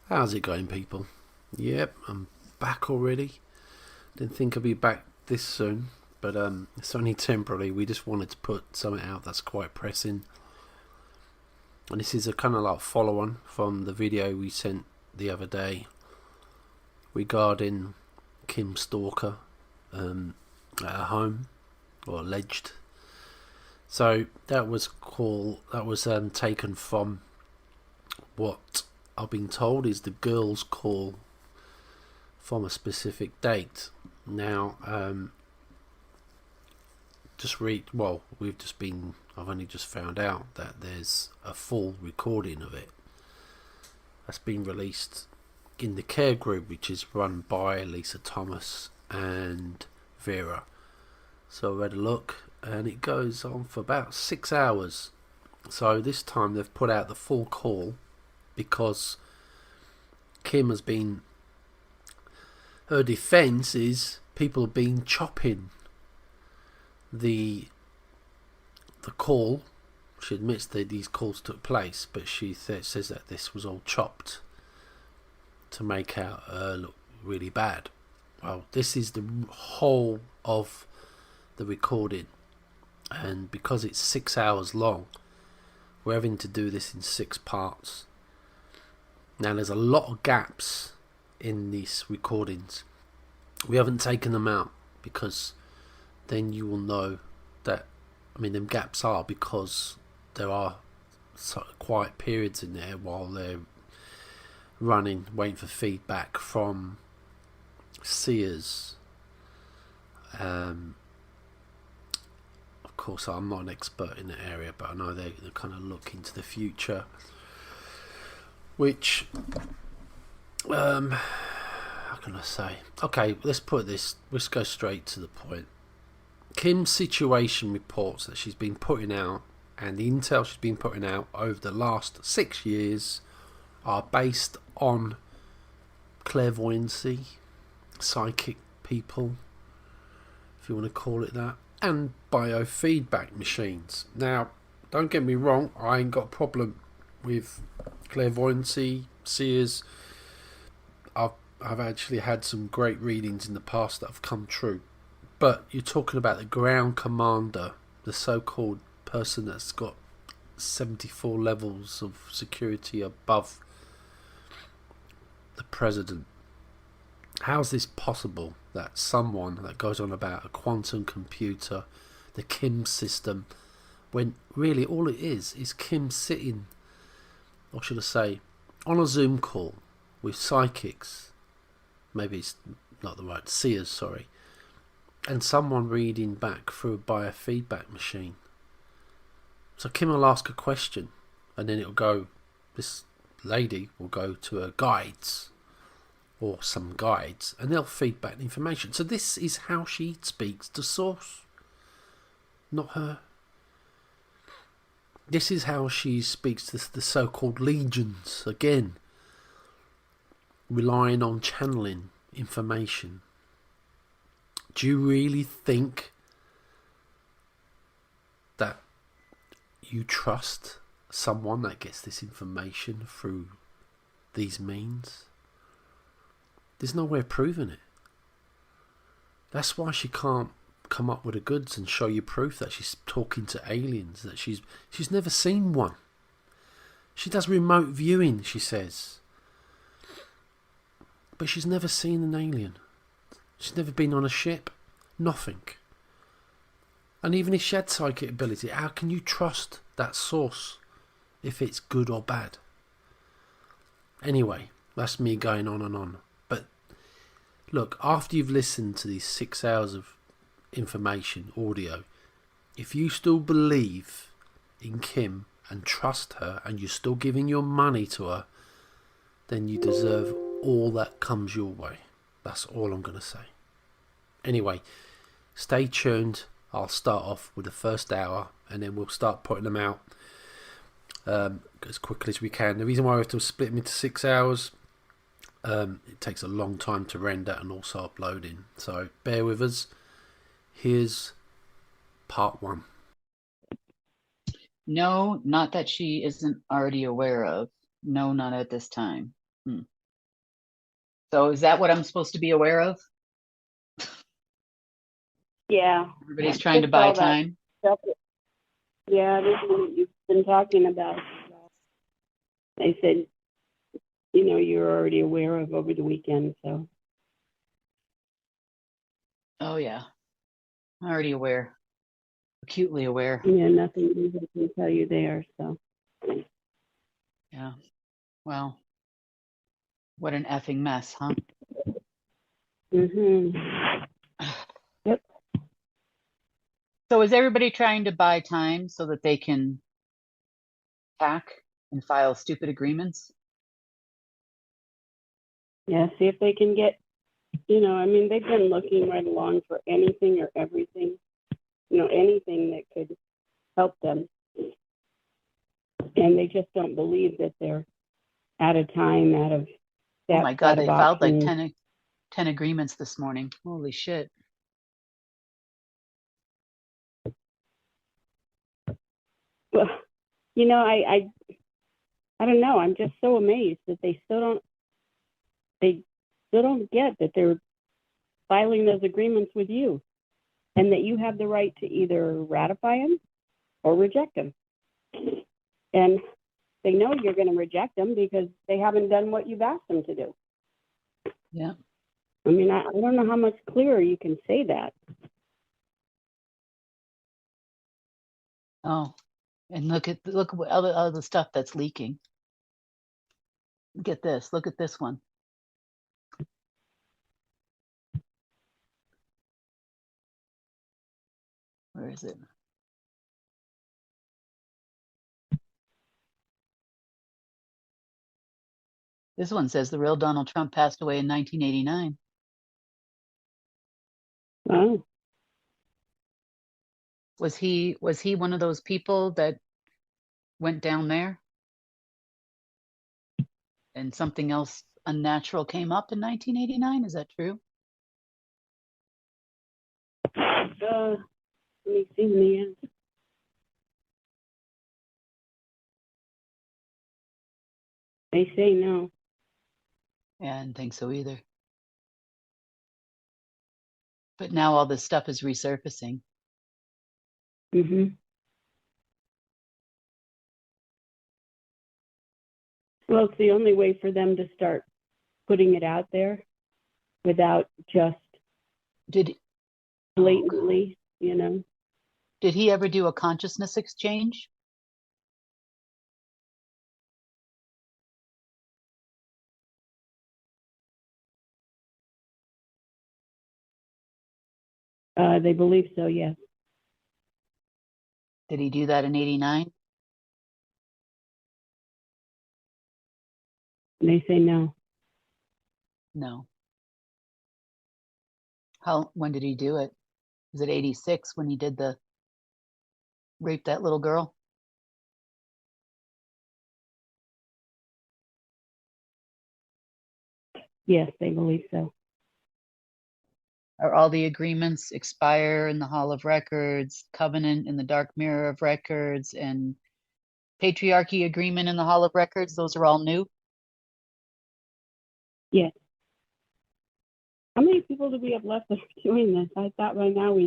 How's it going, people? Yep, I'm back already. Didn't think I'd be back this soon, but it's only temporarily. We just wanted to put something out that's quite pressing, and this is a kind of like follow-on from the video we sent the other day regarding Kim Stalker at her home, or alleged. So that was taken from what I've been told is the girl's call from a specific date. Now, I've only just found out that there's a full recording of it that's been released in the care group, which is run by Lisa Thomas and Vera. So I read a look, and it goes on for about 6 hours. So this time they've put out the full call because Kim has been, her defence is people have been chopping the call. She admits that these calls took place, but she says that this was all chopped to make out her look really bad. Well, this is the whole of the recording, and because it's 6 hours long, we're having to do this in 6 parts. Now, there's a lot of gaps in these recordings. We haven't taken them out because then you will know that, them gaps are because there are sort of quiet periods in there while they're running, waiting for feedback from Seers. Of course, I'm not an expert in the area, but I know they kind of look into the future, which how can I say? Okay, let's go straight to the point. Kim's situation reports that she's been putting out, and the intel she's been putting out over the last 6 years are based on clairvoyancy, psychic people, if you want to call it that, and biofeedback machines. Now, don't get me wrong, I ain't got a problem with clairvoyancy, seers. I've actually had some great readings in the past that have come true. But you're talking about the ground commander, the so-called person that's got 74 levels of security above the president. How's this possible that someone that goes on about a quantum computer, the Kim system, when really all it is Kim sitting, or should I say, on a Zoom call with psychics, maybe it's not the right, seers, sorry, and someone reading back through a biofeedback machine. So Kim will ask a question, and then this lady will go to her guides, or some guides, and they'll feed back the information. So this is how she speaks to source, not her. This is how she speaks to the so-called legions, again, relying on channeling information. Do you really think that you trust someone that gets this information through these means? There's no way of proving it. That's why she can't come up with the goods and show you proof that she's talking to aliens, that she's never seen one. She does remote viewing, she says, but she's never seen an alien. She's never been on a ship. Nothing. And even if she had psychic ability, how can you trust that source if it's good or bad? Anyway, that's me going on and on. But look, after you've listened to these 6 hours of information, audio, if you still believe in Kim and trust her, and you're still giving your money to her, then you deserve all that comes your way. That's all I'm going to say. Anyway, stay tuned. I'll start off with the first hour, and then we'll start putting them out as quickly as we can. The reason why we have to split them into 6 hours, it takes a long time to render and also uploading. So bear with us. Here's part 1. No, not that she isn't already aware of. No, not at this time. So is that what I'm supposed to be aware of? Yeah, Everybody's trying to just buy all that time. stuff. Yeah, everything that you've been talking about. They said, you're already aware of over the weekend. So, Oh yeah, I'm already aware, acutely aware. yeah, nothing I can tell you there. So, Yeah. Well, what an effing mess, huh? hmm yep. So is everybody trying to buy time so that they can hack and file stupid agreements? Yeah, see if they can get, they've been looking right along for anything or everything, anything that could help them. And they just don't believe that they're out of time, out of Oh that my God, set they of filed like options. 10 agreements this morning. Holy shit. Well, I don't know. I'm just so amazed that they still don't get that they're filing those agreements with you and that you have the right to either ratify them or reject them. And they know you're going to reject them because they haven't done what you've asked them to do. Yeah. I mean, I don't know how much clearer you can say that. Oh, and look at all the stuff that's leaking. Get this. Look at this one. Where is it? This one says the real Donald Trump passed away in 1989. Oh, Was he one of those people that went down there and something else unnatural came up in 1989? Is that true? let me see in the end. They say no. Yeah, I didn't think so either. But now all this stuff is resurfacing. hmm Well, it's the only way for them to start putting it out there without just Did blatantly, did he ever do a consciousness exchange? They believe so, yes. Did he do that in 89? They say no. No. When did he do it? Was it 86 when he did the rape that little girl? Yes, they believe so. Are all the agreements expire in the Hall of Records, covenant in the dark mirror of records, and patriarchy agreement in the Hall of Records? Those are all new. Yes. How many people do we have left that are doing this? I thought by now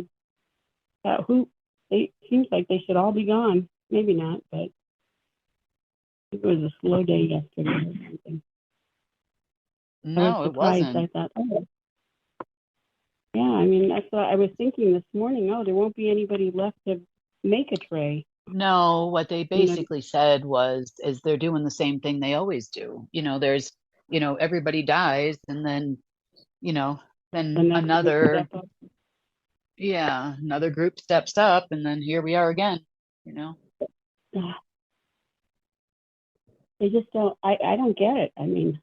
it seems like they should all be gone. Maybe not, but it was a slow day yesterday or something. I was No, it surprised. wasn't. I thought, oh, yeah, I mean, that's what I was thinking this morning. Oh, there won't be anybody left to make a tray. No, what they You know, basically said was, is they're doing the same thing they always do. Everybody dies, and then, then another group step up. another group steps up, and then here we are again, you know. Ah, they just don't. I don't get it. I mean,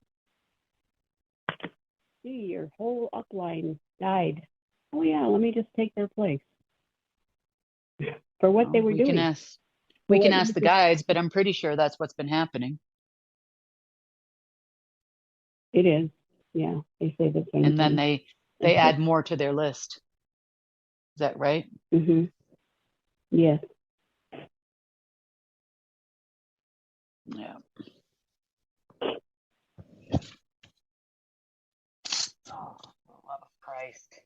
see, your whole upline died. Oh yeah, let me just take their place for what they Well, were we can doing. ask For we can what ask you the just, guides, but I'm pretty sure that's what's been happening. it is. Yeah, they say the same And then thing. they add more to their list. Is that right? Mm-hmm. Yes. Yeah. Christ.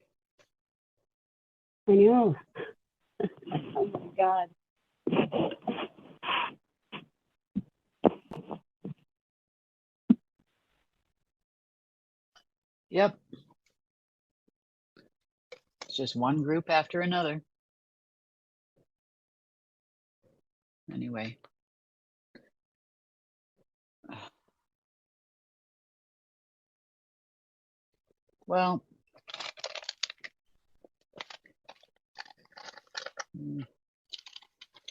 I know. Oh my God. Yep. It's just one group after another. Anyway. Well,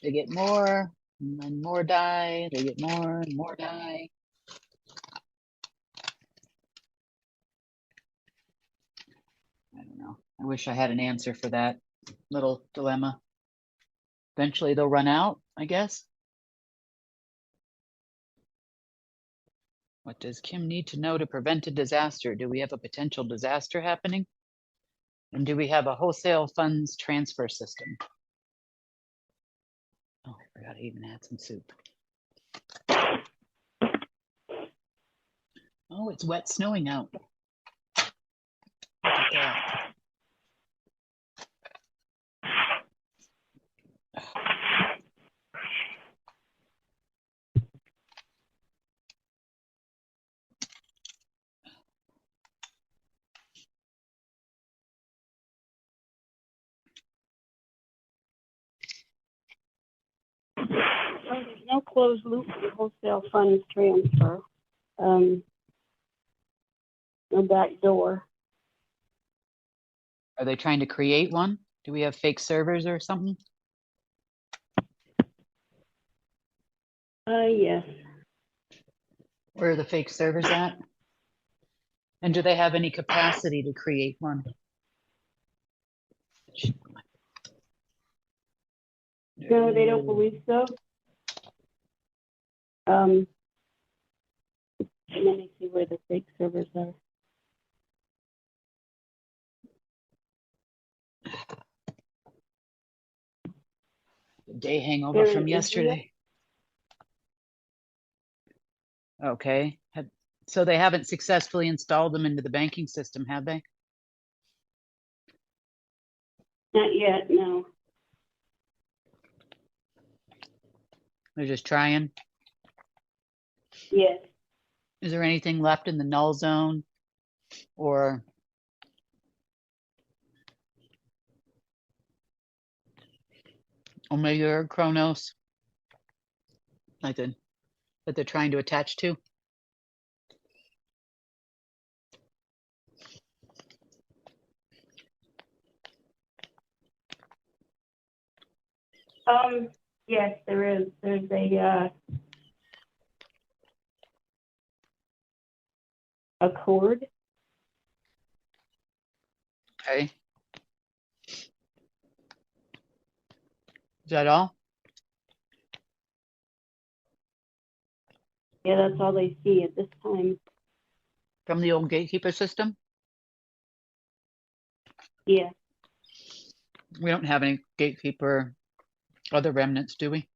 they get more, and then more die. They get more and more die. I don't know. I wish I had an answer for that little dilemma. Eventually they'll run out, I guess. What does Kim need to know to prevent a disaster? Do we have a potential disaster happening? And do we have a wholesale funds transfer system? Oh, I forgot I even had some soup. Oh, it's wet snowing out. Look at that. Well, there's no closed loop for wholesale funds transfer. No back door. Are they trying to create one? Do we have fake servers or something? Yes. Where are the fake servers at? And do they have any capacity to create one? No, they don't believe so. Let me see where the fake servers are. Day hangover They're from in yesterday. Okay. So they haven't successfully installed them into the banking system, have they? Not yet, no. They're just trying. Yes. Is there anything left in the null zone or Omega or Chronos like that they're trying to attach to? Yes, there is. There's a cord. Okay. Is that all? Yeah, that's all they see at this time. From the old gatekeeper system? Yeah. We don't have any gatekeeper other remnants, do we?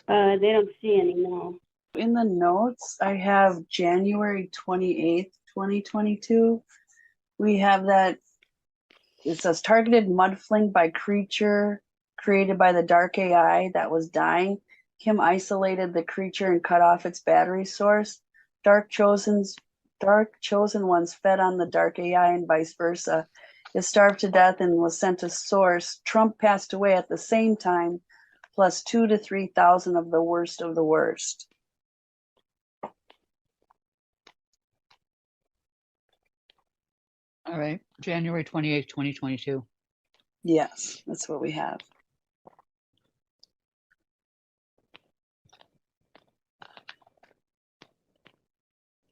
They don't see any now. In the notes, I have January 28th, 2022. We have that, it says targeted mud fling by creature created by the dark AI that was dying. Kim isolated the creature and cut off its battery source. Dark chosen ones fed on the dark AI and vice versa. It starved to death and was sent to source. Trump passed away at the same time, plus 2,000 to 3,000 of the worst of the worst. All right. January 28th, 2022. Yes, that's what we have.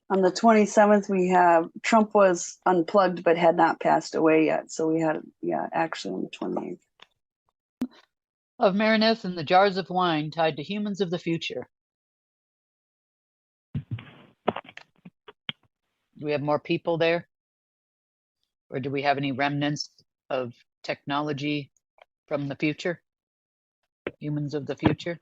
On the 27th, we have Trump was unplugged but had not passed away yet. So we had, actually on the 28th. Of Marineth and the jars of wine tied to humans of the future. Do we have more people there? Or do we have any remnants of technology from the future? Humans of the future?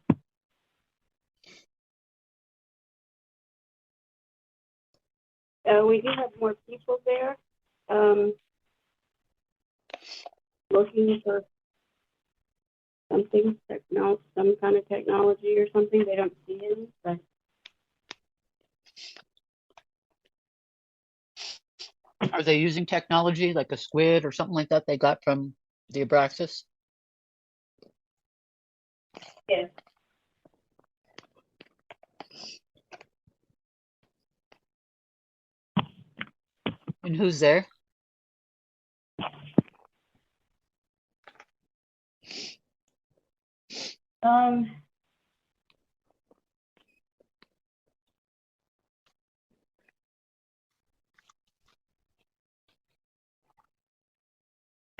We do have more people there, looking for something, some kind of technology or something. They don't see any, but Are they using technology like a squid or something like that they got from the Abraxas? yeah. And who's there?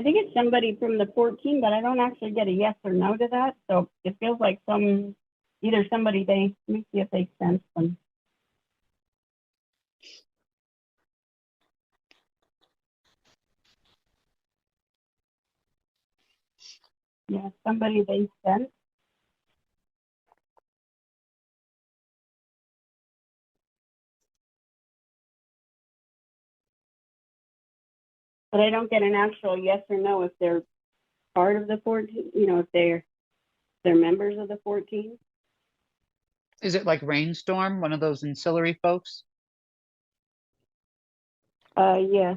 I think it's somebody from the 14, but I don't actually get a yes or no to that. So it feels like either somebody let me see if they sent them. Yeah, somebody they sent. But I don't get an actual yes or no if they're part of the 14, if they're members of the 14. Is it like Rainstorm, one of those ancillary folks? Yeah.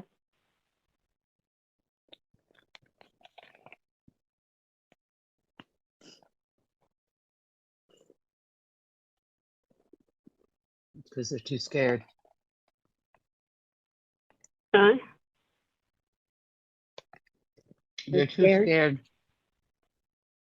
Because they're too scared. Huh? They're too Scared? scared.